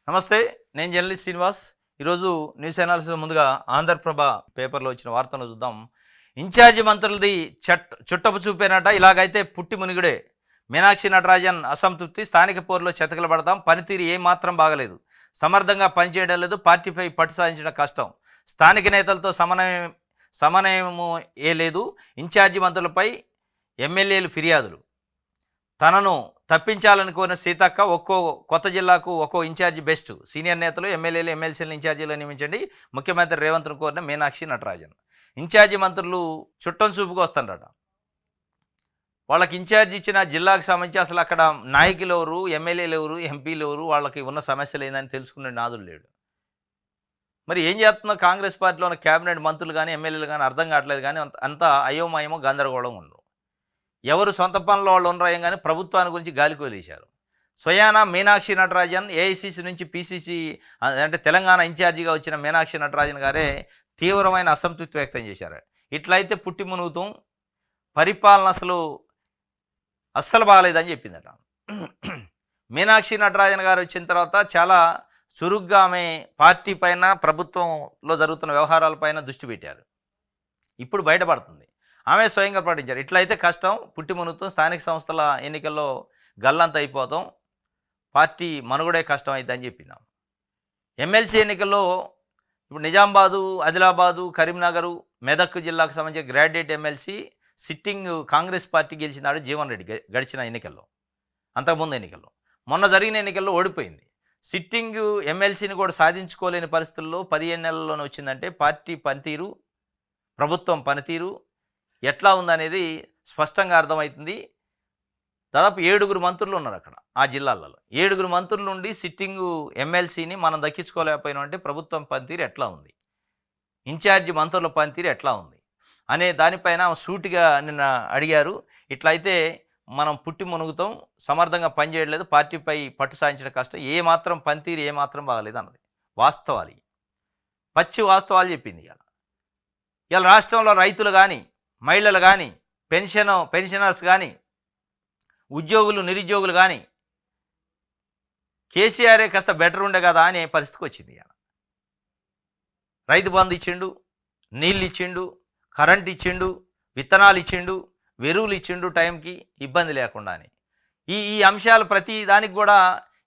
నమస్తే. నేను జర్నలిస్ట్ శ్రీనివాస్. ఈరోజు న్యూస్ అనాలిసిస్ ముందుగా ఆంధ్రప్రభ పేపర్లో వచ్చిన వార్తను చూద్దాం. ఇన్ఛార్జి మంత్రులది చుట్టపు చూపేనట. ఇలాగైతే పుట్టి మునిగుడే. మీనాక్షి నటరాజన్ అసంతృప్తి. స్థానిక పోరులో పడతాం. పనితీరు ఏమాత్రం బాగలేదు. సమర్థంగా పనిచేయడం లేదు. పార్టీపై పట్టు సాధించడం కష్టం. స్థానిక నేతలతో సమన్వయము లేదు. ఇన్ఛార్జి మంత్రులపై ఎమ్మెల్యేలు ఫిర్యాదులు. తనను తప్పించాలని కోరిన సీతక్క ఒక్కో కొత్త జిల్లాకు ఒక్కో ఇన్ఛార్జి బెస్ట్. సీనియర్ నేతలు ఎమ్మెల్యేలు ఎమ్మెల్సీలు ఇన్ఛార్జీలు నియమించండి. ముఖ్యమంత్రి రేవంత్ను కోరిన మీనాక్షి నటరాజన్. ఇన్ఛార్జి మంత్రులు చుట్టం చూపుకు వస్తారట. వాళ్ళకి ఇన్ఛార్జి ఇచ్చిన జిల్లాకు సంబంధించి అసలు అక్కడ నాయకులు ఎవరు, ఎమ్మెల్యేలు ఎవరు, ఎంపీలు ఎవరు, వాళ్ళకి ఉన్న సమస్యలు ఏందని తెలుసుకునే నాదులు లేడు. మరి ఏం చేస్తుందో కాంగ్రెస్ పార్టీలో ఉన్న క్యాబినెట్ మంత్రులు కానీ ఎమ్మెల్యేలు కానీ అర్థం కావట్లేదు. కానీ అంతా అయోమయమో గందరగోళం ఉండరు. ఎవరు సొంత పనులు వాళ్ళు ఉండరాయం కానీ ప్రభుత్వాన్ని గురించి గాలికోలేశారు. స్వయానా మీనాక్షి నటరాజన్ ఏఐసిసి నుంచి పిసిసి అంటే తెలంగాణ ఇన్ఛార్జిగా వచ్చిన మీనాక్షి నటరాజన్ గారే తీవ్రమైన అసంతృప్తి వ్యక్తం చేశారు. ఇట్లయితే పుట్టి మునుగుతాం, పరిపాలన అస్సలు బాగాలేదని చెప్పిందట. మీనాక్షి నటరాజన్ గారు వచ్చిన తర్వాత చాలా చురుగ్గా ఆమె పార్టీ పైన ప్రభుత్వంలో జరుగుతున్న వ్యవహారాలపైన దృష్టి పెట్టారు. ఇప్పుడు బయటపడుతుంది. ఆమె స్వయంగా ప్రకటించారు. ఇట్లయితే కష్టం, పుట్టి మునుగుతాం, స్థానిక సంస్థల ఎన్నికల్లో గల్లంత అయిపోతాం, పార్టీ మనుగడే కష్టం అయిద్దని చెప్పినాం. ఎమ్మెల్సీ ఎన్నికల్లో ఇప్పుడు నిజామాబాదు, ఆదిలాబాదు, కరీంనగర్, మెదక్ జిల్లాకు సంబంధించిన graduate MLC sitting Congress party గెలిచినాడు జీవన్ రెడ్డి గడిచిన ఎన్నికల్లో. అంతకుముందు ఎన్నికల్లో మొన్న జరిగిన ఎన్నికల్లో ఓడిపోయింది. సిట్టింగ్ ఎమ్మెల్సీని కూడా సాధించుకోలేని పరిస్థితుల్లో 15 నెలల్లోనే వచ్చిందంటే పార్టీ పనితీరు, ప్రభుత్వం పనితీరు ఎట్లా ఉందనేది స్పష్టంగా అర్థమవుతుంది. దాదాపు 7 మంత్రులు ఉన్నారు అక్కడ ఆ జిల్లాలలో. 7 మంత్రులు ఉండి సిట్టింగు ఎమ్మెల్సీని మనం దక్కించుకోలేకపోయినా అంటే ప్రభుత్వం పనితీరు ఎట్లా ఉంది, ఇన్ఛార్జి మంత్రుల పనితీరు ఎట్లా ఉంది అనే దానిపైన సూటిగా నిన్న అడిగారు. ఇట్లయితే మనం పుట్టి మునుగుతాం, సమర్థంగా పనిచేయలేదు, పార్టీపై పట్టు సాధించడం కష్టం, ఏమాత్రం పనితీరు ఏమాత్రం బాగలేదు అన్నది వాస్తవాలు, పచ్చి వాస్తవాలు చెప్పింది. ఇవాళ రాష్ట్రంలో రైతులు కానీ, మహిళలు కానీ, పెన్షనర్స్ కానీ, ఉద్యోగులు నిరుద్యోగులు కానీ కేసీఆరే కాస్త బెటర్ ఉండే కదా అనే పరిస్థితికి వచ్చింది. రైతు బంధు ఇచ్చిండు, నీళ్ళు ఇచ్చిండు, కరెంట్ ఇచ్చిండు, విత్తనాలు ఇచ్చిండు, ఎరువులు ఇచ్చిండు టైంకి, ఇబ్బంది లేకుండా అని ఈ అంశాలు ప్రతి దానికి కూడా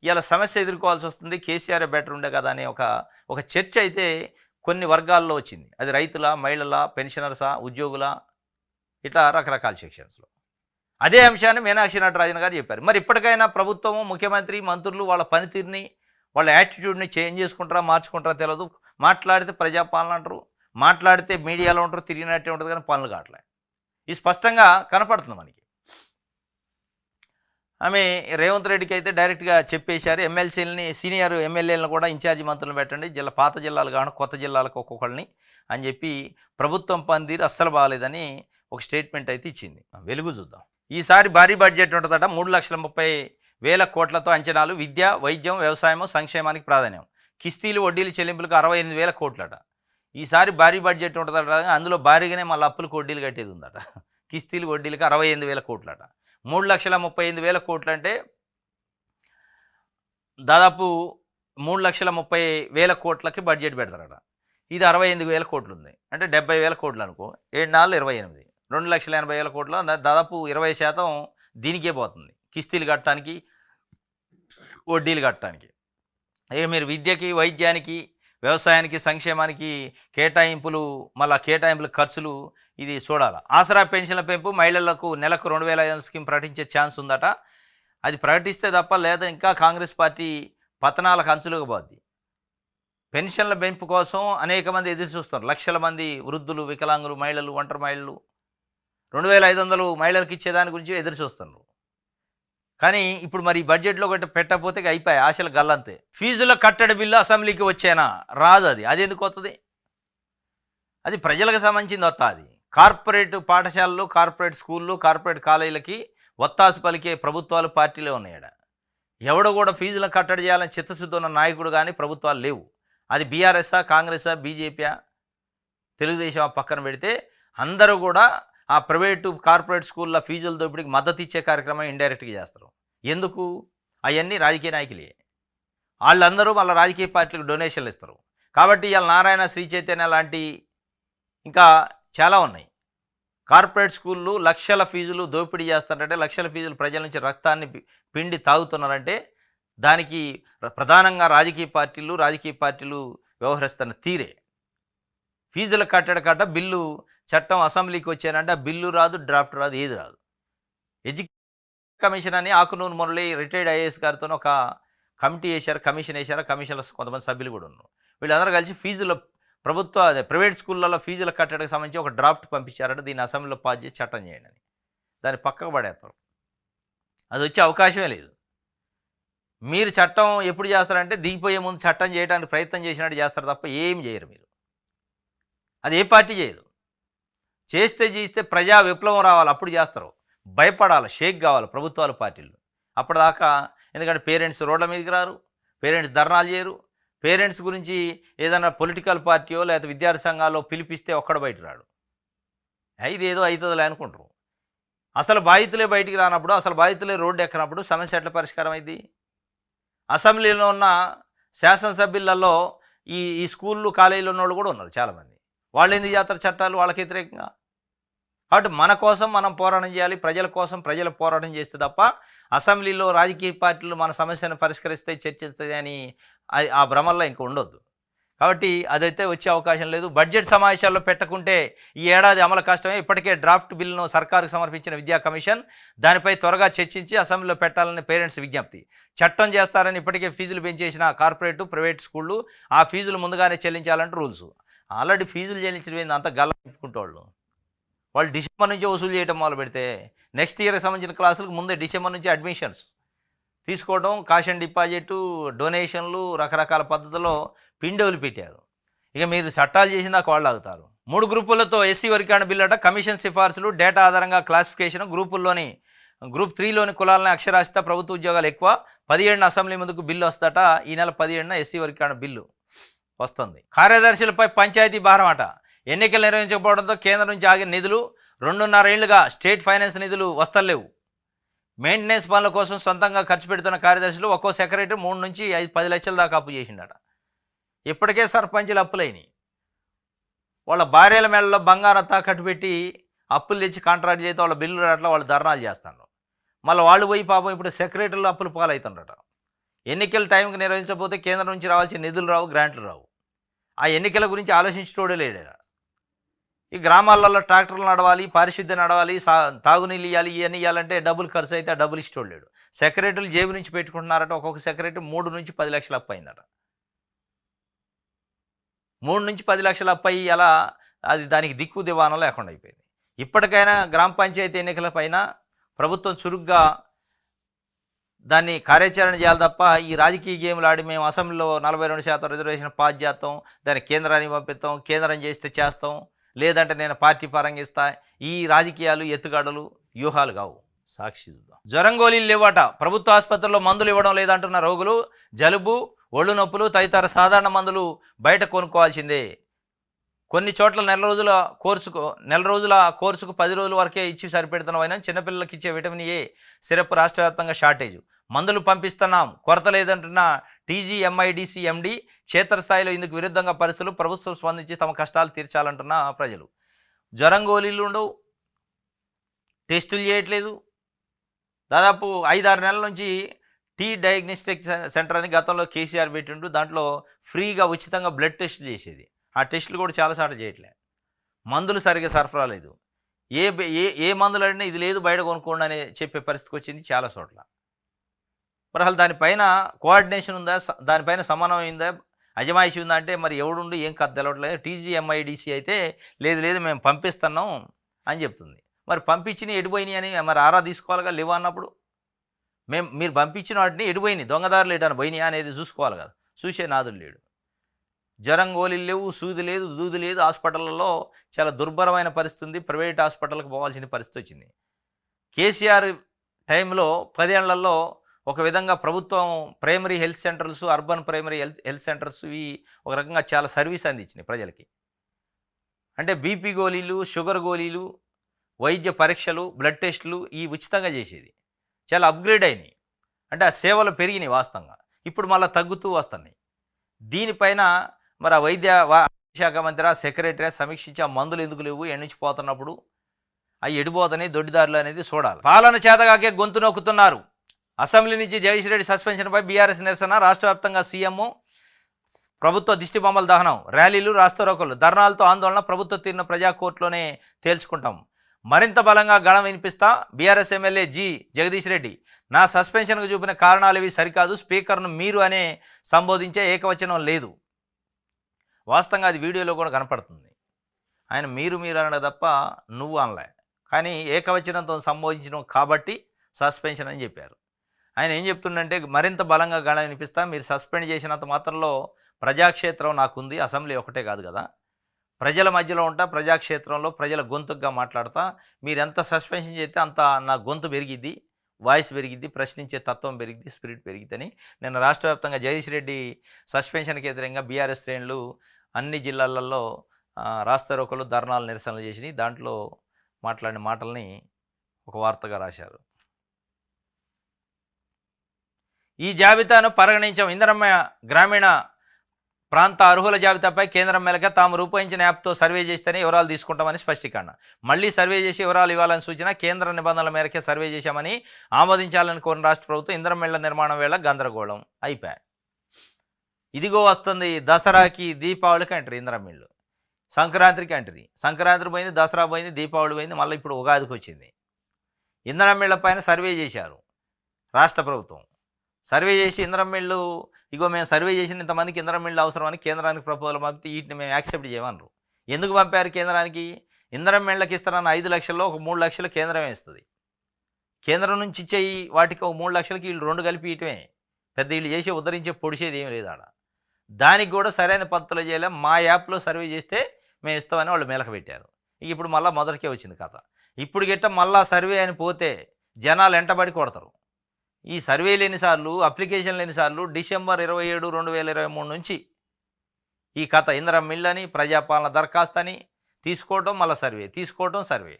ఇలా సమస్య ఎదుర్కోవాల్సి వస్తుంది. కేసీఆర్ బెటర్ ఉండే కదా అనే ఒక చర్చ అయితే కొన్ని వర్గాల్లో వచ్చింది. అది రైతుల, మహిళల, పెన్షనర్సా, ఉద్యోగుల, ఇట్లా రకరకాల సెక్షన్స్లో. అదే అంశాన్ని మీనాక్షి నటరాజన్ గారు చెప్పారు. మరి ఇప్పటికైనా ప్రభుత్వము, ముఖ్యమంత్రి, మంత్రులు వాళ్ళ పనితీరుని, వాళ్ళ యాటిట్యూడ్ని చేంజ్ చేసుకుంటారా, మార్చుకుంటారా తెలియదు. మాట్లాడితే ప్రజాపాలన అంటారు, మాట్లాడితే మీడియాలో ఉంటారు, తిరిగినట్టే ఉంటుంది, కానీ పనులు కావట్లేదు. ఇది స్పష్టంగా కనపడుతుంది మనకి. ఆమె రేవంత్ రెడ్డికి అయితే డైరెక్ట్గా చెప్పేశారు, ఎమ్మెల్సీలని, సీనియర్ ఎమ్మెల్యేలను కూడా ఇన్ఛార్జి మంత్రులను పెట్టండి, పాత జిల్లాలు కాకుండా కొత్త జిల్లాలకు ఒక్కొక్కరిని అని చెప్పి ప్రభుత్వం పనితీరు అస్సలు బాగాలేదని ఒక స్టేట్మెంట్ అయితే ఇచ్చింది. వెలుగు చూద్దాం. ఈసారి భారీ బడ్జెట్ ఉంటుందట. 3,30,000 కోట్లతో అంచనాలు. విద్య, వైద్యం, వ్యవసాయం, సంక్షేమానికి ప్రాధాన్యం. కిస్తీలు, వడ్డీలు చెల్లింపులకు 68,000 కోట్లట. ఈసారి భారీ బడ్జెట్ ఉంటుందట. అందులో భారీగానే మళ్ళీ అప్పులకు వడ్డీలు కట్టేది ఉందట. కిస్తీలు, వడ్డీలకు 68,000 కోట్లట. 3,35,000 కోట్లు అంటే దాదాపు 3,30,000 కోట్లకి బడ్జెట్ పెడతారట. ఇది 68,000 కోట్లు ఉంది అంటే 70,000 కోట్లు అనుకో. 7 4 28, 2,80,000 కోట్ల దాదాపు 20% దీనికే పోతుంది, కిస్తీలు కట్టడానికి, వడ్డీలు కట్టడానికి. ఇక మీరు విద్యకి, వైద్యానికి, వ్యవసాయానికి, సంక్షేమానికి కేటాయింపులు, మళ్ళీ కేటాయింపుల ఖర్చులు ఇది చూడాలి. ఆసరా పెన్షన్ల పెంపు, మహిళలకు నెలకు 2,500 స్కీమ్ ప్రకటించే ఛాన్స్ ఉందట. అది ప్రకటిస్తే తప్ప లేదా ఇంకా కాంగ్రెస్ పార్టీ పతనాలకు అంచులుగా పోద్ది. పెన్షన్ల పెంపు కోసం అనేక మంది ఎదురు చూస్తారు. లక్షల మంది వృద్ధులు, వికలాంగులు, మహిళలు, ఒంటరి మహిళలు 2,500 మహిళలకు ఇచ్చేదాని గురించి ఎదురు చూస్తున్నారు. కానీ ఇప్పుడు మరి బడ్జెట్లో ఒకటి పెట్టకపోతే అయిపోయాయి, ఆశలు గల్లంతే. ఫీజుల కట్టడి బిల్లు అసెంబ్లీకి వచ్చేనా? రాదు. అది ఎందుకు వస్తుంది? అది ప్రజలకు సంబంధించింది వస్తుంది. కార్పొరేట్ పాఠశాలలు, కార్పొరేట్ స్కూళ్ళు, కార్పొరేట్ కాలేజీలకి ఒత్తాసు పలికే ప్రభుత్వాలు, పార్టీలే ఉన్నాయడ. ఎవడో కూడా ఫీజులను కట్టడి చేయాలని చిత్తశుద్ధి ఉన్న నాయకుడు కానీ ప్రభుత్వాలు లేవు. అది బీఆర్ఎస్ఆ, కాంగ్రెసా, బీజేపీయా, తెలుగుదేశం పక్కన పెడితే అందరూ కూడా ఆ ప్రైవేటు కార్పొరేట్ స్కూళ్ళ ఫీజుల దోపిడీకి మద్దతు ఇచ్చే కార్యక్రమం ఇండైరెక్ట్గా చేస్తారు. ఎందుకు? అవన్నీ రాజకీయ నాయకులే. వాళ్ళందరూ మళ్ళీ రాజకీయ పార్టీలకు డొనేషన్లు ఇస్తారు. కాబట్టి ఇవాళ నారాయణ, శ్రీ చైతన్య లాంటి ఇంకా చాలా ఉన్నాయి. కార్పొరేట్ స్కూళ్ళు లక్షల ఫీజులు దోపిడీ చేస్తారంటే, లక్షల ఫీజులు ప్రజల నుంచి రక్తాన్ని పిండి తాగుతున్నారంటే దానికి ప్రధానంగా రాజకీయ పార్టీలు వ్యవహరిస్తున్న తీరే. ఫీజుల కట్ట బిల్లు చట్టం అసెంబ్లీకి వచ్చానంటే ఆ బిల్లు రాదు, డ్రాఫ్ట్ రాదు, ఏది రాదు. ఎడ్యుకేషన్ కమిషన్ అని ఆకునూరు మురళి రిటైర్డ్ ఐఏఎస్ గారితో ఒక కమిటీ వేశారు, కమిషన్ వేశారు. కమిషన్లో కొంతమంది సభ్యులు కూడా ఉన్నారు. వీళ్ళందరూ కలిసి ఫీజుల ప్రైవేట్ స్కూళ్ళలో ఫీజుల కట్టడానికి సంబంధించి ఒక డ్రాఫ్ట్ పంపించారంటే దీన్ని అసెంబ్లీలో పాస్ చేసి చట్టం చేయండి అని. దాన్ని పక్కకు పడేస్తారు. అది వచ్చే అవకాశమే లేదు. మీరు చట్టం ఎప్పుడు చేస్తారంటే దిగిపోయే ముందు చట్టం చేయడానికి ప్రయత్నం చేసినట్టు చేస్తారు తప్ప ఏం చేయరు మీరు. అది ఏ పార్టీ చేయదు. చేస్తే ప్రజా విప్లవం రావాలి, అప్పుడు చేస్తారు. భయపడాలి, షేక్ కావాలి ప్రభుత్వాలు, పార్టీలు. అప్పటిదాకా ఎందుకంటే పేరెంట్స్ రోడ్ల మీదకి రారు, పేరెంట్స్ ధర్నాలు చేయరు. పేరెంట్స్ గురించి ఏదైనా పొలిటికల్ పార్టీయో లేకపోతే విద్యార్థి సంఘాల్లో పిలిపిస్తే ఒక్కడ బయట రాడు. ఇదేదో అవుతుందిలే అనుకుంటారు. అసలు బాధితులే బయటికి రానప్పుడు, అసలు బాధితులే రోడ్డు ఎక్కనప్పుడు సమస్య ఎట్లా పరిష్కారం అయింది? అసెంబ్లీలో ఉన్న శాసనసభ్యులలో ఈ స్కూళ్ళు, కాలేజీలో ఉన్న వాళ్ళు కూడా ఉన్నారు చాలామంది. వాళ్ళు ఎందుకు చేస్తారు చట్టాలు వాళ్ళకి వ్యతిరేకంగా? కాబట్టి మన కోసం మనం పోరాటం చేయాలి, ప్రజల కోసం ప్రజలు పోరాటం చేస్తే తప్ప అసెంబ్లీలో రాజకీయ పార్టీలు మన సమస్యను పరిష్కరిస్తాయి, చర్చిస్తాయి అని ఆ భ్రమల్లో ఇంకా ఉండొద్దు. కాబట్టి అదైతే వచ్చే అవకాశం లేదు. బడ్జెట్ సమావేశాల్లో పెట్టకుంటే ఈ ఏడాది అమలు కష్టమే. ఇప్పటికే డ్రాఫ్ట్ బిల్లును సర్కారుకు సమర్పించిన విద్యా కమిషన్ దానిపై త్వరగా చర్చించి అసెంబ్లీలో పెట్టాలని పేరెంట్స్ విజ్ఞప్తి. చట్టం చేస్తారని ఇప్పటికే ఫీజులు పెంచేసిన కార్పొరేటు, ప్రైవేట్ స్కూళ్ళు ఆ ఫీజులు ముందుగానే చెల్లించాలంటే రూల్స్. ఆల్రెడీ ఫీజులు చెల్లించడం అంతా గల్ల చెప్పుకుంటూ వాళ్ళు డిసెంబర్ నుంచే వసూలు చేయడం మొదలు పెడితే నెక్స్ట్ ఇయర్కి సంబంధించిన క్లాసులకు ముందే డిసెంబర్ నుంచి అడ్మిషన్స్ తీసుకోవడం, కాష్ అండ్ డిపాజిట్, డొనేషన్లు, రకరకాల పద్ధతుల్లో పిండోలు పెట్టారు. ఇక మీరు చట్టాలు చేసిందాక వాళ్ళు ఆగుతారు. 3 గ్రూపులతో ఎస్సీ వర్గీకరణ బిల్లు అట. కమిషన్ సిఫార్సులు, డేటా ఆధారంగా క్లాసిఫికేషన్, గ్రూప్ 3లోని కులాలని అక్షరాస్యత, ప్రభుత్వ ఉద్యోగాలు ఎక్కువ. 17న అసెంబ్లీ ముందుకు బిల్లు వస్తుందట. ఈ నెల 17న ఎస్సీ వర్గీకరణ బిల్లు వస్తుంది. కార్యదర్శులపై పంచాయతీ భారం అట. ఎన్నికలు నిర్వహించకపోవడంతో కేంద్రం నుంచి ఆగిన నిధులు 2.5 ఏళ్లుగా స్టేట్ ఫైనాన్స్ నిధులు వస్తలేవు. మెయింటెనెన్స్ పనుల కోసం సొంతంగా ఖర్చు పెడుతున్న కార్యదర్శులు ఒక్కో సెక్రటరీ 3 నుంచి 10 లక్షల దాకా అప్పు చేసిండట. ఇప్పటికే సర్పంచులు అప్పులైనవి. వాళ్ళ భార్యల మేళలో బంగారం తాకట్టు పెట్టి అప్పులు తెచ్చి కాంట్రాక్ట్ చేస్తే వాళ్ళ బిల్లు రాట్లా వాళ్ళు ధర్నాలు చేస్తున్నారు. మళ్ళీ వాళ్ళు పోయి పాపం ఇప్పుడు సెక్రటరీలు అప్పులు పాలవుతుండట. ఎన్నికల టైంకి నిర్వహించకపోతే కేంద్రం నుంచి రావాల్సిన నిధులు రావు, గ్రాంట్లు రావు. ఆ ఎన్నికల గురించి ఆలోచించటోడే లేడు. ఈ గ్రామాలలో ట్రాక్టర్లు నడవాలి, పారిశుద్ధ్యం నడవాలి, తాగునీళ్ళు ఇవ్వాలి, ఇవన్నీ ఇవ్వాలంటే డబ్బులు ఖర్చు అయితే ఆ డబ్బులు ఇష్టోలేడు. సెక్రటరీలు జేబు నుంచి పెట్టుకుంటున్నారట. ఒక్కొక్క సెక్రటరీ 3 నుంచి 10 లక్షలు అప్పు అయిందట. 3 నుంచి 10 లక్షలు అప్పు అయ్యి అలా అది దానికి దిక్కు దివాణం లేకుండా అయిపోయింది. ఇప్పటికైనా గ్రామ పంచాయతీ ఎన్నికల పైన ప్రభుత్వం చురుగ్గా దాన్ని కార్యాచరణ చేయాలి తప్ప ఈ రాజకీయ గేమ్లు ఆడి మేము అసెంబ్లీలో 42% రిజర్వేషన్ పాస్ చేస్తాం, దాన్ని కేంద్రానికి పంపిస్తాం, కేంద్రం చేస్తే చేస్తాం, లేదంటే నేను పార్టీ పరంగా ఇస్తా, ఈ రాజకీయాలు ఎత్తుగడలు వ్యూహాలు కావు. సాక్షి చూద్దాం. జ్వరం గోళీలు లేవట. ప్రభుత్వ ఆసుపత్రుల్లో మందులు ఇవ్వడం లేదంటున్న రోగులు. జలుబు, ఒళ్ళు నొప్పులు తదితర సాధారణ మందులు బయట కొనుక్కోవాల్సిందే. కొన్ని చోట్ల నెల రోజుల కోర్సుకు 10 రోజుల వరకే ఇచ్చి సరిపెడుతున్నవైనా చిన్నపిల్లలకి ఇచ్చే విటమిన్ ఏ సిరప్ రాష్ట్ర వ్యాప్తంగా షార్టేజ్. మందులు పంపిస్తున్నాం, కొరత లేదంటున్న టీజీఎంఐడిసి ఎండి. క్షేత్రస్థాయిలో ఇందుకు విరుద్ధంగా పరిస్థితులు. ప్రభుత్వం స్పందించి తమ కష్టాలు తీర్చాలంటున్న ప్రజలు. జ్వరం గోళీలు ఉండవు, టెస్టులు చేయట్లేదు. దాదాపు 5-6 నెలల నుంచి డయాగ్నోస్టిక్ సెంటర్ అని గతంలో కేసీఆర్ పెట్టిండు. దాంట్లో ఫ్రీగా ఉచితంగా బ్లడ్ టెస్టులు చేసేది. ఆ టెస్టులు కూడా చాలాసార్లు చేయట్లే. మందులు సరిగ్గా సరఫరా లేదు. ఏ మందులు అడినా ఇది లేదు బయట కొనుక్కోండి అని చెప్పే పరిస్థితికి వచ్చింది చాలా చోట్ల. మరి అసలు దానిపైన కోఆర్డినేషన్ ఉందా, దానిపైన సమన్వయం ఉందా, అజమాయిషి ఉందా అంటే మరి ఎవడుండి ఏం కథ తెలవట్లేదు. టీజీఎంఐడిసి అయితే లేదు మేము పంపిస్తున్నాం అని చెప్తుంది. మరి పంపించిన ఎడిపోయినాయి అని మరి ఆరా తీసుకోవాలిగా. లేవు అన్నప్పుడు మీరు పంపించిన వాటిని ఎడిపోయినాయి, దొంగదారులు ఎటని పోయినాయి అనేది చూసుకోవాలి కదా. చూసే నాదులు లేడు. జ్వరం గోళీలు లేవు, సూది లేదు, దూది లేదు. హాస్పిటల్లో చాలా దుర్భరమైన పరిస్థితి ఉంది. ప్రైవేట్ హాస్పిటల్కి పోవాల్సిన పరిస్థితి వచ్చింది. కేసీఆర్ టైంలో 10 ఏళ్లలో ఒక విధంగా ప్రభుత్వం primary health centres, urban primary health centres ఇవి ఒక రకంగా చాలా సర్వీస్ అందించినాయి ప్రజలకి. అంటే బీపీ గోళీలు, షుగర్ గోళీలు, వైద్య పరీక్షలు, బ్లడ్ టెస్టులు ఈ ఉచితంగా చేసేది. చాలా అప్గ్రేడ్ అయినాయి. అంటే ఆ సేవలు పెరిగినాయి వాస్తవంగా. ఇప్పుడు మళ్ళీ తగ్గుతూ వస్తున్నాయి. దీనిపైన మరి ఆ శాఖ మంత్రి సెక్రటరీ సమీక్షించి ఆ మందులు ఎందుకు లేవు ఎన్ని నుంచి పోతున్నప్పుడు అవి ఎడిపోతున్నాయి దొడ్డిదారులు అనేది చూడాలి. పాలన చేతగాకే గొంతు నొక్కుతున్నారు. అసెంబ్లీ నుంచి జగదీష్ రెడ్డి సస్పెన్షన్పై బీఆర్ఎస్ నిరసన. రాష్ట్ర వ్యాప్తంగా సీఎం ప్రభుత్వ దిష్టి బొమ్మల దహనం, ర్యాలీలు, రాస్తారోకోలు, ధర్నాలతో ఆందోళన. ప్రభుత్వ తీరును ప్రజా కోర్టులోనే తేల్చుకుంటాం. మరింత బలంగా గళం వినిపిస్తా. బీఆర్ఎస్ ఎమ్మెల్యే జగదీష్ రెడ్డి నా సస్పెన్షన్కు చూపిన కారణాలు ఇవి సరికాదు. స్పీకర్ను మీరు అనే సంబోధించే ఏకవచనం లేదు. వాస్తవంగా అది వీడియోలో కూడా కనపడుతుంది. ఆయన మీరు అనడం తప్ప నువ్వు అనలే, కానీ ఏకవచనంతో సంబోధించడం కాబట్టి సస్పెన్షన్ అని చెప్పారు. ఆయన ఏం చెప్తుండంటే మరింత బలంగా గళం వినిపిస్తా. మీరు సస్పెండ్ చేసినంత మాత్రంలో ప్రజాక్షేత్రం నాకుంది, అసెంబ్లీ ఒకటే కాదు కదా, ప్రజల మధ్యలో ఉంటా, ప్రజాక్షేత్రంలో ప్రజల గొంతుగా మాట్లాడతా. మీరు ఎంత సస్పెన్షన్ చేస్తే అంత నా గొంతు పెరిగిద్ది, వాయిస్ పెరిగిద్ది, ప్రశ్నించే తత్వం పెరిగిద్ది, స్పిరిట్ పెరిగిద్దని నిన్న రాష్ట్ర వ్యాప్తంగా జగదీష్ రెడ్డి సస్పెన్షన్కి వ్యతిరేకంగా బీఆర్ఎస్ శ్రేణులు అన్ని జిల్లాలలో రాస్తారోకోలు, ధర్నాలు, నిరసనలు చేసినాయి. దాంట్లో మాట్లాడిన మాటల్ని ఒక వార్తగా రాశారు. ఈ జాబితాను పరిగణించాం. ఇందిరమ్మ గ్రామీణ ప్రాంత అర్హుల జాబితాపై కేంద్రం మేరకు తాము రూపొందించిన యాప్తో సర్వే చేస్తేనే వివరాలు తీసుకుంటామని స్పష్టీకరణ. మళ్లీ సర్వే చేసి వివరాలు ఇవ్వాలని సూచన. కేంద్ర నిబంధనల మేరకే సర్వే చేశామని ఆమోదించాలని కోరిన రాష్ట్ర ప్రభుత్వం. ఇందిరమ్మ నిర్మాణం వేళ గందరగోళం అయిపోయాయి. ఇదిగో వస్తుంది దసరాకి, దీపావళికి అంటారు ఇందిరమ్మ, సంక్రాంతికి అంటారు. సంక్రాంతి పోయింది, దసరా పోయింది, దీపావళి పోయింది, మళ్ళీ ఇప్పుడు ఉగాదికి వచ్చింది. ఇందిరమ్మ పైన సర్వే చేశారు రాష్ట్ర ప్రభుత్వం. సర్వే చేసి ఇందిరమ్మ ఇగో మేము సర్వే చేసిన ఇంతమందికి ఇందిరమ్మ అవసరమని కేంద్రానికి ప్రపోజల్ పంపితే వీటిని మేము యాక్సెప్ట్ చేయమన్నారు. ఎందుకు పంపారు కేంద్రానికి? ఇందిరమ్మ ఇస్తారన్న 5 లక్షల్లో ఒక 3 లక్షలు కేంద్రమే ఇస్తుంది. కేంద్రం నుంచి ఇచ్చేయి వాటికి ఒక 3 లక్షలకి వీళ్ళు 2 కలిపి ఇయటమే. పెద్ద వీళ్ళు చేసి ఉద్ధరించే పొడిచేది ఏమి లేదు ఆడ. దానికి కూడా సరైన పద్ధతిలో చేయలే. మా యాప్లో సర్వే చేస్తే మేము ఇస్తామని వాళ్ళు మెలక పెట్టారు. ఇప్పుడు మళ్ళీ మొదటికే వచ్చింది కథ. ఇప్పుడు గిట్ట మళ్ళా సర్వే అని పోతే జనాలు ఎంటబడి కొడతారు. ఈ సర్వేలు ఎన్నిసార్లు, అప్లికేషన్లు ఎన్నిసార్లు, డిసెంబర్ 27, 2023 నుంచి ఈ కథ. ఇందిరమ్మ అని ప్రజాపాలన దరఖాస్తు అని తీసుకోవటం, మళ్ళీ సర్వే తీసుకోవటం, సర్వే.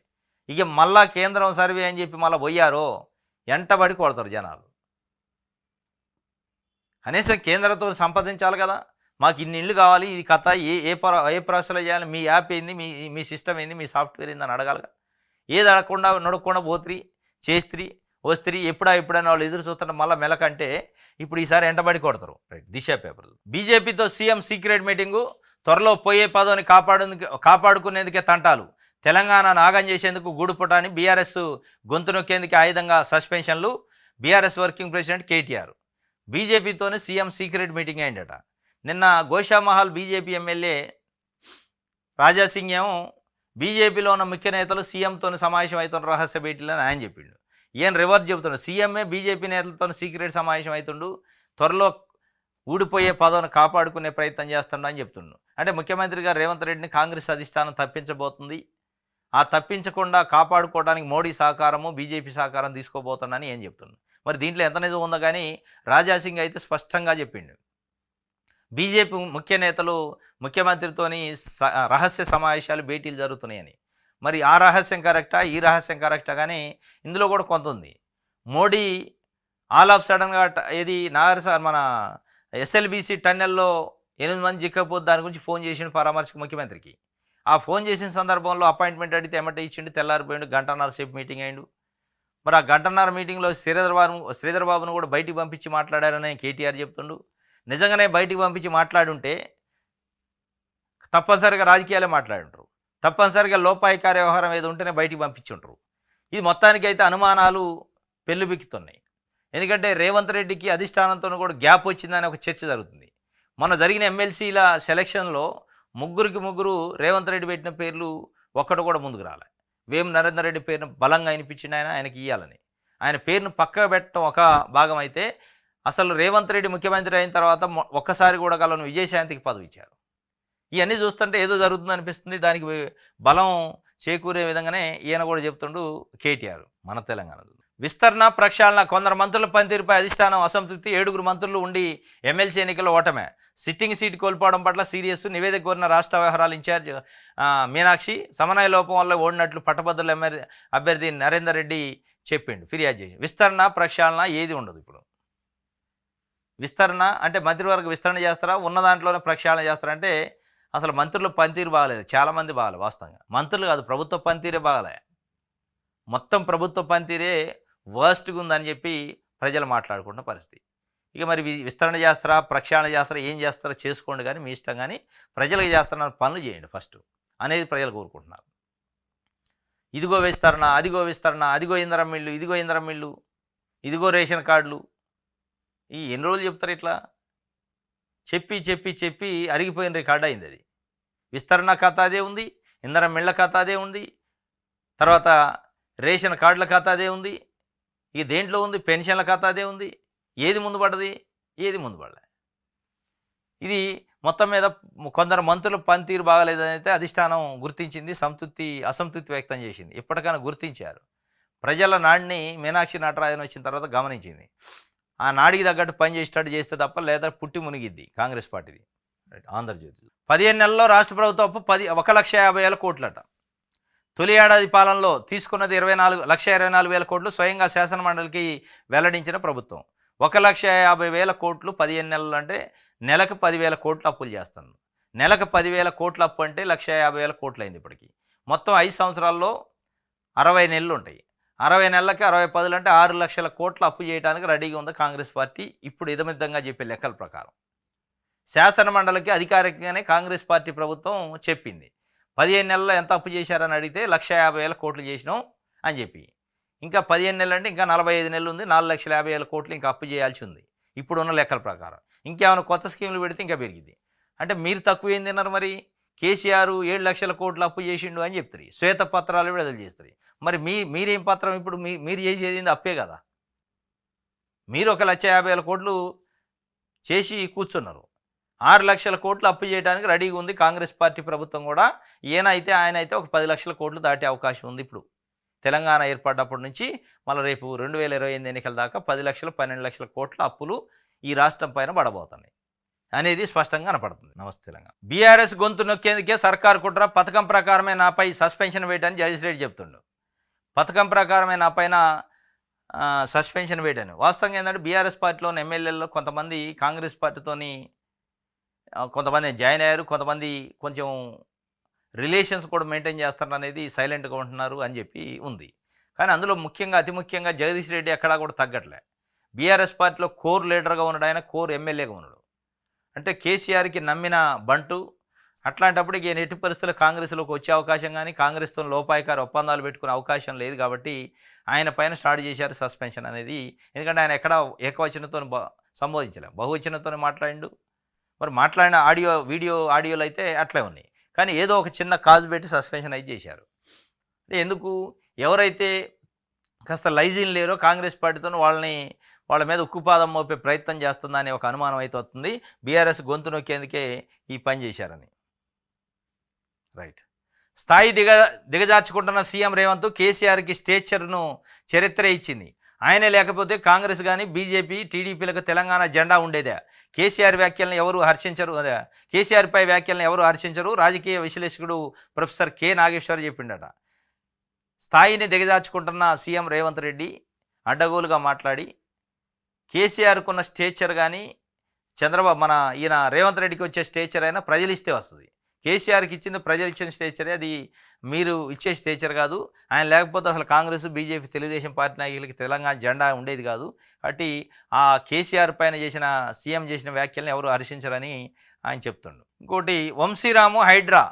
ఇక మళ్ళా కేంద్రం సర్వే అని చెప్పి మళ్ళీ పోయారో ఎంటబడి కొడతారు జనాలు. కనీసం కేంద్రంతో సంప్రదించాలి కదా, మాకు ఇన్ని ఇళ్ళు కావాలి, ఇది కథ ఏ ప్రాసెస్లో చేయాలి, మీ యాప్ ఏంది, మీ సిస్టమ్ ఏంది, మీ సాఫ్ట్వేర్ ఏంది అని అడగాలిగా. ఏది అడగకుండా నడకుండా పోత్రి చేస్త్రి వస్త్రి ఎప్పుడైనా వాళ్ళు ఎదురు చూస్తున్న మళ్ళీ మెలకంటే ఇప్పుడు ఈసారి ఎంటబడి కొడతారు. రైట్, దిశ పేపర్లు. బీజేపీతో సీఎం సీక్రెట్ మీటింగు. త్వరలో పోయే పదవిని కాపాడుకునేందుకే తంటాలు. తెలంగాణ నాగం చేసేందుకు గూడుపుటాని. బీఆర్ఎస్ గొంతు నొక్కేందుకు ఆయుధంగా సస్పెన్షన్లు. BRS working president KTR. బీజేపీతోనే సీఎం సీక్రెట్ మీటింగ్ అయిందట. నిన్న గోషామహల్ బీజేపీ ఎమ్మెల్యే రాజాసింగ్ ఏమో బీజేపీలో ఉన్న ముఖ్య నేతలు సీఎంతో సమావేశం అవుతున్న రహస్య భేటీలు అని ఆయన చెప్పిండు. ఈయన రివర్స్ చెబుతున్నాడు. సీఎంఏ బీజేపీ నేతలతో సీక్రెట్ సమావేశం అవుతుండు, త్వరలో ఊడిపోయే పదవిని కాపాడుకునే ప్రయత్నం చేస్తుండ అని చెప్తుండు. అంటే ముఖ్యమంత్రి గారు రేవంత్ రెడ్డిని కాంగ్రెస్ అధిష్టానం తప్పించబోతుంది. ఆ తప్పించకుండా కాపాడుకోవడానికి మోడీ సహకారము, బీజేపీ సహకారం తీసుకోబోతుందని ఏం చెప్తున్నాడు. మరి దీంట్లో ఎంత నిజం ఉందో కానీ రాజాసింగ్ అయితే స్పష్టంగా చెప్పిండు. బీజేపీ ముఖ్య నేతలు ముఖ్యమంత్రితోని రహస్య సమావేశాలు, భేటీలు జరుగుతున్నాయని. మరి ఆ రహస్యం కరెక్టా, ఈ రహస్యం కరెక్టా, కానీ ఇందులో కూడా కొంత ఉంది. మోడీ ఆల్ ఆఫ్ సడన్గా ఇది మన ఎస్ఎల్బీసీ టన్నెల్లో 8 మంది చిక్కపోతే దాని గురించి ఫోన్ చేసిండు పరామర్శకు ముఖ్యమంత్రికి. ఆ ఫోన్ చేసిన సందర్భంలో అపాయింట్మెంట్ అడిగితే ఎమ్మటే ఇచ్చిండు, తెల్లారిపోయిండు, గంటన్నర సేపు మీటింగ్ అయిండు. మరి ఆ గంటన్నర మీటింగ్లో శ్రీధర్ బాబును కూడా బయటికి పంపించి మాట్లాడారని కేటీఆర్ చెప్తుండు. నిజంగానే బయటికి పంపించి మాట్లాడుంటే తప్పనిసరిగా రాజకీయాలే మాట్లాడుంటారు, తప్పనిసరిగా లోపాయికార వ్యవహారం ఏదో ఉంటేనే బయటికి పంపించుంటారు. ఇది మొత్తానికైతే అనుమానాలు పెళ్ళుబిక్కుతున్నాయి. ఎందుకంటే రేవంత్ రెడ్డికి అధిష్టానంతో కూడా గ్యాప్ వచ్చిందని ఒక చర్చ జరుగుతుంది. మొన్న జరిగిన ఎమ్మెల్సీల సెలక్షన్లో ముగ్గురు రేవంత్ రెడ్డి పెట్టిన పేర్లు ఒక్కడు కూడా ముందుకు రాలే. వేం నరేందర్ రెడ్డి పేరును బలంగా వినిపించింది ఆయనకి ఇవ్వాలని. ఆయన పేరును పక్కకు పెట్టడం ఒక భాగం అయితే, అసలు రేవంత్ రెడ్డి ముఖ్యమంత్రి అయిన తర్వాత ఒక్కసారి కూడా గలను విజయశాంతికి పదవి ఇచ్చారు. ఇవన్నీ చూస్తుంటే ఏదో జరుగుతుంది అనిపిస్తుంది. దానికి బలం చేకూరే విధంగానే ఈయన కూడా చెప్తుండు కేటీఆర్. మన తెలంగాణ విస్తరణ ప్రక్షాళన. కొందరు మంత్రుల పనితీరుపై అధిష్టానం అసంతృప్తి. 7 మంత్రులు ఉండి ఎమ్మెల్సీ ఎన్నికల్లో ఓటమే. సిట్టింగ్ సీట్ కోల్పోవడం పట్ల సీరియస్. నివేదిక కోరిన రాష్ట్ర వ్యవహారాల ఇన్ఛార్జ్ మీనాక్షి. సమన్వయ లోపం వల్ల ఓడినట్లు పట్టభద్రుల అభ్యర్థి నరేందర్ రెడ్డి చెప్పిండు, ఫిర్యాదు చేసి. విస్తరణ ప్రక్షాళన ఏది ఉండదు ఇప్పుడు. విస్తరణ అంటే మంత్రివర్గ విస్తరణ చేస్తారా, ఉన్న దాంట్లోనే ప్రక్షాళన చేస్తారా అంటే అసలు మంత్రుల పనితీరు బాగలేదు, చాలామంది బాగాలేదు. వాస్తవంగా మంత్రులు కాదు, ప్రభుత్వ పనితీరే బాగలే. మొత్తం ప్రభుత్వ పనితీరే వర్స్ట్గా ఉందని చెప్పి ప్రజలు మాట్లాడుకుంటున్న పరిస్థితి. ఇక మరి విస్తరణ చేస్తారా, ప్రక్షాళన చేస్తారా, ఏం చేస్తారో చేసుకోండి, కానీ మీ ఇష్టం. కానీ ప్రజలకు చేస్తున్న పనులు చేయండి ఫస్ట్ అనేది ప్రజలు కోరుకుంటున్నారు. ఇదిగో విస్తరణ, అదిగో విస్తరణ, అదిగో ఇందిరమ్మ ఇల్లు, ఇదిగో ఇందిరమ్మ ఇల్లు, ఇదిగో రేషన్ కార్డులు. ఈ ఎన్ని రోజులు చెప్తారు ఇట్లా? చెప్పి చెప్పి చెప్పి అరిగిపోయిన రికార్డు అయింది అది. విస్తరణ ఖాతా అదే ఉంది, ఇందిరమ్మ ఇళ్ళ ఖాతా అదే ఉంది, తర్వాత రేషన్ కార్డుల ఖాతా అదే ఉంది, ఇక దేంట్లో ఉంది పెన్షన్ల ఖాతా అదే ఉంది. ఏది ముందు పడ్డది, ఏది ముందు పడలే. ఇది మొత్తం మీద కొందరు మంత్రుల పనితీరు బాగాలేదని అయితే అధిష్టానం గుర్తించింది, అసంతృప్తి వ్యక్తం చేసింది. ఇప్పటికైనా గుర్తించారు. ప్రజల నాడిని మీనాక్షి నటరాజన్ వచ్చిన తర్వాత గమనించింది. ఆ నాడికి తగ్గట్టు పని చేసేటట్టు చేస్తే తప్ప లేదా పుట్టి మునిగిద్ది కాంగ్రెస్ పార్టీది. ఆంధ్రజ్యోతి 15 నెలల్లో రాష్ట్ర ప్రభుత్వ అప్పు 1,50,000 కోట్లట. తొలి ఏడాది పాలనలో తీసుకున్నది 1,24,000 కోట్లు స్వయంగా శాసనమండలికి వెల్లడించిన ప్రభుత్వం. 1,50,000 కోట్లు 15 నెలలు అంటే నెలకు 10,000 కోట్లు అప్పులు చేస్తాను. నెలకు 10,000 కోట్ల అప్పు అంటే 1,50,000 కోట్లు అయింది ఇప్పటికి. మొత్తం 5 సంవత్సరాల్లో 60 నెలలు ఉంటాయి. 60 నెలలకి 60 పదులు అంటే 6 లక్షల కోట్ల అప్పు చేయడానికి రెడీగా ఉంది కాంగ్రెస్ పార్టీ. ఇప్పుడు ఇదమిద్దంగా చెప్పే లెక్కల ప్రకారం శాసనమండలికి అధికారికంగానే కాంగ్రెస్ పార్టీ ప్రభుత్వం చెప్పింది. 15 నెలల్లో ఎంత అప్పు చేశారని అడిగితే 1,50,000 కోట్లు చేసినాం అని చెప్పి. ఇంకా 15 నెలలు అంటే ఇంకా 45 నెలలు ఉంది, 4,50,000 కోట్లు ఇంకా అప్పు చేయాల్సి ఉంది ఇప్పుడున్న లెక్కల ప్రకారం. ఇంకేమైనా కొత్త స్కీములు పెడితే ఇంకా పెరిగింది. అంటే మీరు తక్కువ ఏం తిన్నారు మరి? కేసీఆర్ 7 లక్షల కోట్లు అప్పు చేసిండు అని చెప్తారు, శ్వేతపత్రాలు విడుదల చేస్తారు. మరి మీరేం పత్రం? ఇప్పుడు మీరు చేసేది అప్పే కదా. మీరు 1,50,000 కోట్లు చేసి కూర్చున్నారు. 6 లక్షల కోట్లు అప్పు చేయడానికి రెడీగా ఉంది కాంగ్రెస్ పార్టీ ప్రభుత్వం కూడా. ఆయన అయితే ఒక 10 లక్షల కోట్లు దాటే అవకాశం ఉంది. ఇప్పుడు తెలంగాణ ఏర్పడ్డప్పటి నుంచి మళ్ళీ రేపు 2028 ఎన్నికల దాకా 10 లక్షలు 12 లక్షల కోట్ల అప్పులు ఈ రాష్ట్రం పైన పడబోతున్నాయి అనేది స్పష్టంగా కనపడుతుంది. నమస్తే తెలంగాణ. బీఆర్ఎస్ గొంతు నొక్కేందుకే సర్కారు కుట్ర, పథకం ప్రకారమే నాపై సస్పెన్షన్ వేయడానికి జగదీష్ రెడ్డి చెప్తుండు. పథకం ప్రకారమే నా పైన సస్పెన్షన్ వేయడానికి. వాస్తవంగా ఏంటంటే బీఆర్ఎస్ పార్టీలోని ఎమ్మెల్యేలలో కొంతమంది కాంగ్రెస్ పార్టీతోని కొంతమంది జాయిన్ అయ్యారు, కొంతమంది కొంచెం రిలేషన్స్ కూడా మెయింటైన్ చేస్తారు అనేది సైలెంట్గా ఉంటున్నారు అని చెప్పి ఉంది. కానీ అందులో అతి ముఖ్యంగా జగదీష్ రెడ్డి ఎక్కడా కూడా తగ్గట్లే. బీఆర్ఎస్ పార్టీలో కోర్ లీడర్గా ఉన్నాడు, ఆయన కోర్ ఎమ్మెల్యేగా ఉన్నాడు. అంటే కేసీఆర్కి నమ్మిన బంటు. అట్లాంటప్పుడు ఇక ఎట్టి పరిస్థితుల్లో కాంగ్రెస్లోకి వచ్చే అవకాశం కానీ కాంగ్రెస్తో లోపాయకార ఒప్పందాలు పెట్టుకునే అవకాశం లేదు. కాబట్టి ఆయన పైన స్టార్ట్ చేశారు సస్పెన్షన్ అనేది. ఎందుకంటే ఆయన ఎక్కడ ఏకవచనంతో సంబోధించలేం, బహువచనంతో మాట్లాడిండు. మరి మాట్లాడిన ఆడియోలు అయితే అట్లే ఉన్నాయి. కానీ ఏదో ఒక చిన్న కాజ్ పెట్టి సస్పెన్షన్ అయితే చేశారు. ఎందుకు? ఎవరైతే కాస్త లైజీన్ లేరో కాంగ్రెస్ పార్టీతో వాళ్ళ మీద ఉక్కుపాదం మోపే ప్రయత్నం చేస్తుందనే ఒక అనుమానం అయితే వస్తుంది. బీఆర్ఎస్ గొంతు నొక్కేందుకే ఈ పని చేశారని. రైట్. స్థాయి దిగజార్చుకుంటున్న సీఎం రేవంత్ కేసీఆర్కి స్టేచర్ను చరిత్ర ఇచ్చింది. ఆయనే లేకపోతే కాంగ్రెస్ కానీ బీజేపీ టీడీపీలకు తెలంగాణ జెండా ఉండేదే. కేసీఆర్ కేసీఆర్పై వ్యాఖ్యలను ఎవరు హర్షించరు. రాజకీయ విశ్లేషకుడు ప్రొఫెసర్ కె నాగేశ్వర్ చెప్పిండట. స్థాయిని దిగజార్చుకుంటున్న సీఎం రేవంత్ రెడ్డి అడ్డగోలుగా మాట్లాడి కేసీఆర్కున్న స్టేచర్ కానీ ఈయన రేవంత్ రెడ్డికి వచ్చే స్టేచర్ అయినా ప్రజలు ఇస్తే వస్తుంది. కేసీఆర్కి ఇచ్చింది ప్రజలు ఇచ్చిన స్టేచరే, అది మీరు ఇచ్చే స్టేచర్ కాదు. ఆయన లేకపోతే అసలు కాంగ్రెస్ బీజేపీ తెలుగుదేశం పార్టీ నాయకులకి తెలంగాణ జెండా ఉండేది కాదు. కాబట్టి ఆ కేసీఆర్ పైన సీఎం చేసిన వ్యాఖ్యలను ఎవరు హర్షించరని ఆయన చెప్తుండు. ఇంకోటి వంశీరాము, హైడ్రా,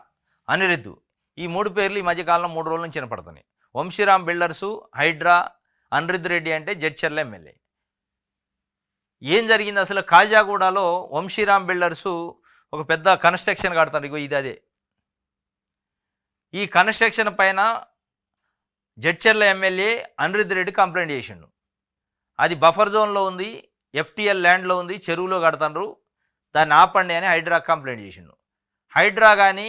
అనిరుద్ధు, ఈ 3 పేర్లు ఈ మధ్యకాలంలో 3 రోజుల నుంచి వినపడుతున్నాయి. వంశీరామ్ బిల్డర్సు, హైడ్రా, అనిరుద్ధ్ రెడ్డి అంటే జడ్చర్ల ఎమ్మెల్యే. ఏం జరిగింది అసలు? కాజాగూడలో వంశీరామ్ బిల్డర్సు ఒక పెద్ద కన్స్ట్రక్షన్ కడతారు. ఇగో ఇది అదే. ఈ కన్స్ట్రక్షన్ పైన జడ్చర్ల ఎమ్మెల్యే అనిరుద్ధ్ రెడ్డి కంప్లైంట్ చేసిండు. అది బఫర్ జోన్లో ఉంది, ఎఫ్టీఎల్ ల్యాండ్లో ఉంది, చెరువులో కడతారు, దాన్ని ఆపండి అని హైడ్రా కంప్లైంట్ చేసిండు. హైడ్రా కానీ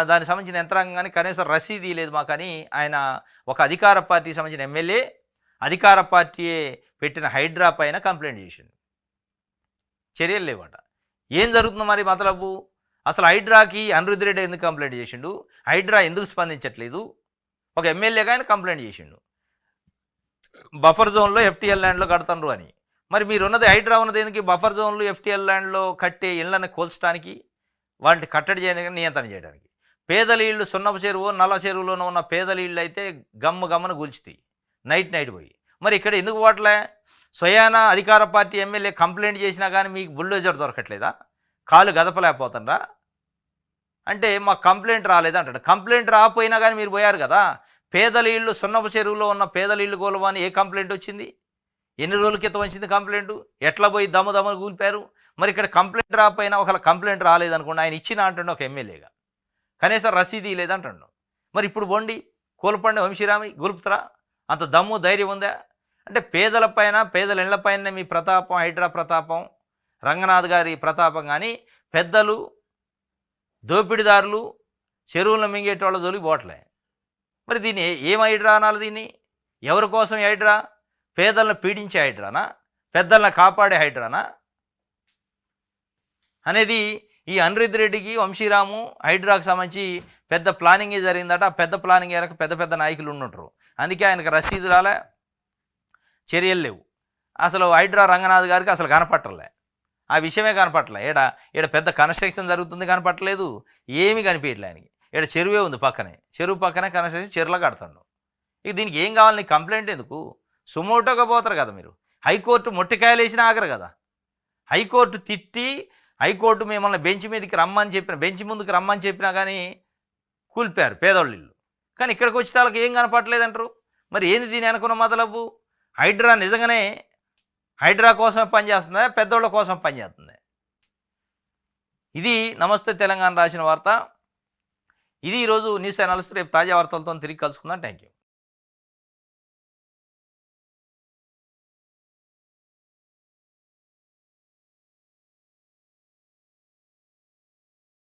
దానికి సంబంధించిన యంత్రాంగం కానీ కనీసం రసీదు లేదు మాకని ఆయన ఒక అధికార పార్టీకి సంబంధించిన ఎమ్మెల్యే అధికార పార్టీయే పెట్టిన హైడ్రా పైన కంప్లైంట్ చేసిండు. చర్యలు లేవట. ఏం జరుగుతుందో మరి మతలబు? అసలు హైడ్రాకి అనిరుద్ధ్ రెడ్డి ఎందుకు కంప్లైంట్ చేసిండు? హైడ్రా ఎందుకు స్పందించట్లేదు? ఒక ఎమ్మెల్యేగా ఆయన కంప్లైంట్ చేసిండు బఫర్ జోన్లో ఎఫ్టీఎల్ ల్యాండ్లో కడతారు అని. మరి మీరున్నది హైడ్రా ఉన్నది ఎందుకు? బఫర్ జోన్లు ఎఫ్టీఎల్ ల్యాండ్లో కట్టే ఇళ్లను కూల్చడానికి, వాటిని కట్టడి చేయడానికి, నియంత్రణ చేయడానికి. పేదల ఇళ్ళు సున్నపు చెరువు, నల్ల చెరువులోనూ ఉన్న పేదల ఇళ్ళు అయితే గమ్మన కూల్చుతాయి నైట్ పోయి. మరి ఇక్కడ ఎందుకు పోవట్లే? స్వయాన అధికార పార్టీ ఎమ్మెల్యే కంప్లైంట్ చేసినా కానీ మీకు బుల్డోజర్ దొరకట్లేదా? కాలు గదపలేకపోతుండ్రా? అంటే మాకు కంప్లైంట్ రాలేదంటాడు. కంప్లైంట్ రాకపోయినా కానీ మీరు పోయారు కదా. పేదల ఇళ్ళు సున్నపు చెరువులో ఉన్న పేదల ఇళ్ళు కూలవని ఏ కంప్లైంట్ వచ్చింది? ఎన్ని రోజుల క్రితం వచ్చింది కంప్లైంట్? ఎట్లా పోయి దమ్మని కూలిపారు? మరి ఇక్కడ కంప్లైంట్ రాకపోయినా ఒకవేళ కంప్లైంట్ రాలేదనుకోండి, ఆయన ఇచ్చిన అంటుండే ఒక ఎమ్మెల్యేగా, కనీసం రసీదు లేదంటుండు. మరి ఇప్పుడు బొండి కూలపండి వంశీరామి గులుపుతారా? అంత దమ్ము ధైర్యం ఉందా? అంటే పేదల ఇళ్లపైన మీ ప్రతాపం, హైడ్రా ప్రతాపం, రంగనాథ్ గారి ప్రతాపం, కానీ పెద్దలు, దోపిడీదారులు, చెరువులను మింగేటోళ్ళ జోలికి పోవట్లే. మరి దీన్ని ఏం హైడ్రా అనాలి? దీన్ని ఎవరి కోసం హైడ్రా? పేదలను పీడించే హైడ్రానా? పెద్దలను కాపాడే హైడ్రానా అనేది ఈ అనిరుద్ధ్ రెడ్డికి, వంశీరాము హైడ్రాకు సంబంధించి పెద్ద ప్లానింగే జరిగిందట. ఆ పెద్ద ప్లానింగ్ ఎరక పెద్ద నాయకులు ఉండుంటారు. అందుకే ఆయనకు రసీదు రాలే, చర్యలు లేవు. అసలు హైడ్రా రంగనాథ్ గారికి అసలు కనపట్టలే, ఆ విషయమే కనపట్టలే. ఈడ పెద్ద కన్స్ట్రక్షన్ జరుగుతుంది కనపట్టలేదు, ఏమీ కనిపించట్లే ఆయనకి. ఈడ చెరువే ఉంది పక్కనే, చెరువు పక్కనే కన్స్ట్రక్షన్, చెరువులో కడతాడు. ఇక దీనికి ఏం కావాలి? నీకు కంప్లైంట్ ఎందుకు? సుమోటోగా పోతారు కదా మీరు. హైకోర్టు మొట్టికాయలు వేసినా ఆగరు కదా. హైకోర్టు తిట్టి, హైకోర్టు మిమ్మల్ని బెంచ్ మీదకి రమ్మని చెప్పిన, బెంచ్ ముందుకు రమ్మని చెప్పినా కానీ కూల్పారు పేదోళ్ళు ఇల్లు. కానీ ఇక్కడికి వచ్చే వాళ్ళకి ఏం కనపడలేదంటారు. మరి ఏంది దీని అనుకున్న మొదలవు? హైడ్రా నిజంగానే హైడ్రా కోసం పనిచేస్తుందా, పెద్దోళ్ళ కోసం పనిచేస్తుందా? ఇది నమస్తే తెలంగాణ రాసిన వార్త. ఇది ఈరోజు న్యూస్ అనాలిసిస్. రేపు తాజా వార్తలతో తిరిగి కలుసుకుందాం. Thank you.